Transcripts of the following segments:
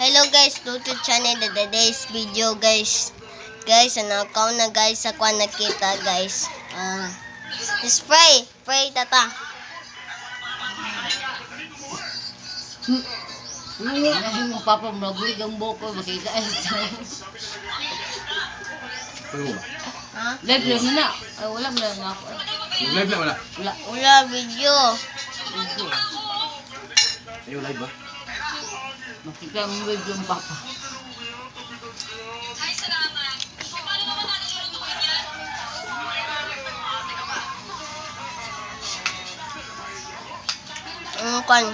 Hello guys, to channel the today's video guys. Guys, ano account na guys sa kwan nakita guys. Spray tata. Ano mo papa magwig ang boko makita ay. Ha? Live na. Ay wala mo na ako. Live na wala? Wala video. Ayaw live ba? Makita ang video ng papa. Ay, salamat. Paano naman natin lulutuin yan? Kwan.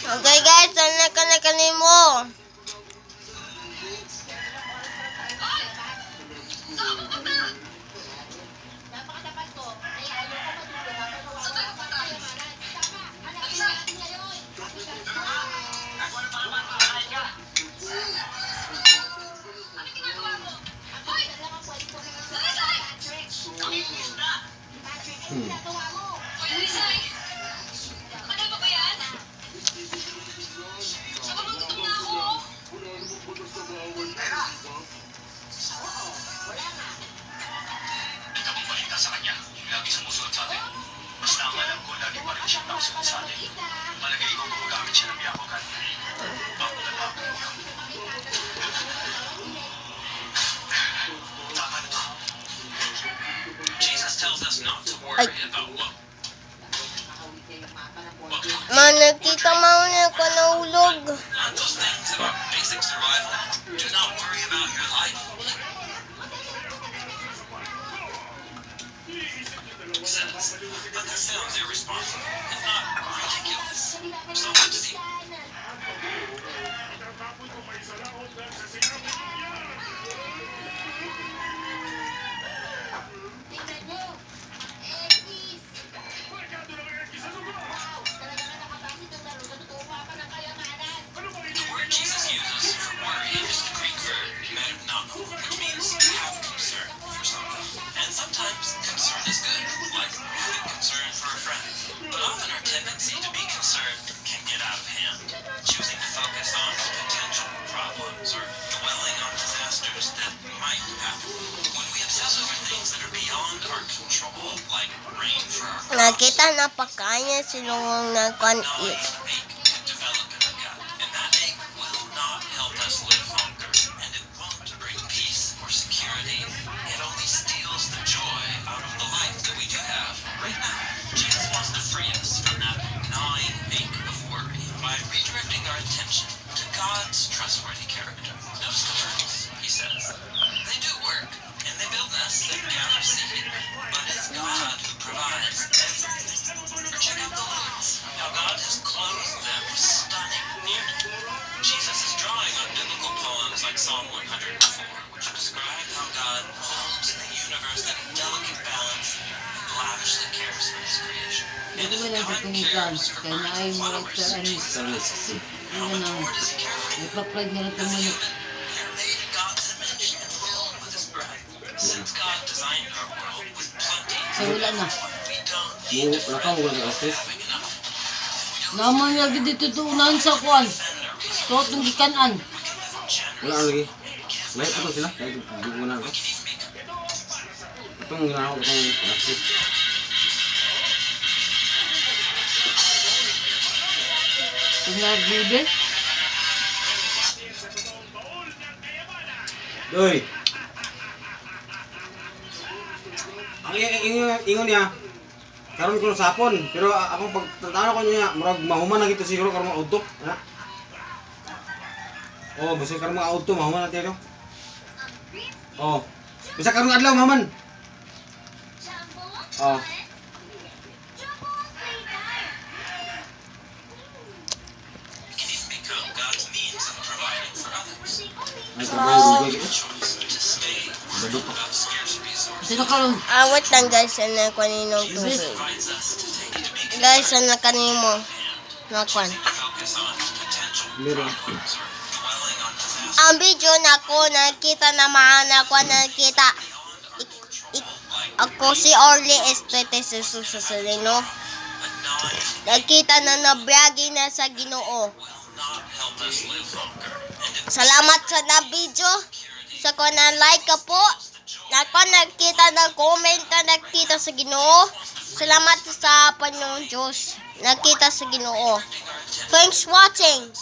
Okay guys, sana ka mo. Sa kanya, lagi sumusunod sa atin. Basta ang alam ko, lagi pa rin siyang nakasunod sa atin. Malagay ko gumagamit siya ng biyakokan. Bago na bago yun. Tama na to. Jesus tells us not to worry about what. Nakita mauna ko na ulog. Aren't those things about basic survival? Do not worry about your life. Says, but that sounds irresponsible, if not ridiculous. So let's see. The word Jesus uses for worry is the Greek verb merimnano, which means to have concern for something. And sometimes concern is good, like having concern for a friend. But often our tendency to be concerned can get out of hand, choosing to focus on potential problems or dwelling on disasters that might happen. When we obsess over things that are beyond our control, like rain for our crops, Nakita na pa kanya silong na kwan gnawing ache can develop in our gut, and that ache will not help us live longer, and it won't bring peace or security. It only steals the joy out of the life that we do have right now. Jesus wants to free us from that gnawing ache of worry by redirecting our attention to God's trustworthy character. Notice the verbs, he says. They do work, and they build nests and gather seed, but it's God who provides everything. Or check out the lilies, how God has clothed them with stunning beauty. Jesus is drawing on biblical poems like Psalm 104, which describe how God holds the universe in a delicate balance and lavishly cares for his creation. And Ito if ba lang sa God tunikan? cares for Kaya na ay birds, mga flowers, anis. trees, how Ano much na? more does he care for you? Nagpa-plug na rin As a tumayo. human, you're made in God's image and filled with his bride. Since God designed our world with plenty, So wala na. we don't need to Lakaw fret wala about ka sis. having enough. Naman niya dito tuunan sa kwan. Defend our resources. Tuot ng gikanan. We can live Wala generously. lagi. Live pa to sila. Live hindi ko na. We can even be Itong ginawa ko itong plastic. Tunyag bibi. Doy. Ang ingon niya. Karon ko sa hapon, pero akong pagtanaw ko niya, murag mahuman na gito siguro karon mga auto, ana. Oh, basta karon mga auto mahuman na tayo. Oh. Basta karon adlaw mahuman. Oh. Ay, trabaho dugay. Sino karon? Awat lang guys, ano ko ninong tubig. invites us to take to be Guys, ano kanimo? Nakwan. Focus on potential Meron. problems or dwelling on disaster. Ang video na ko nakita naman ako nakita ako si Orly Estete Sususalino. But knowing Nakita na nabragi na sa Ginoo. will not help us live longer. And if Salamat sa na video. Sa ko na like ka po. Nako nakita na comment ka nakita sa Ginoo. Salamat sa Panginoon Diyos. Nakita sa Ginoo. Thanks watching.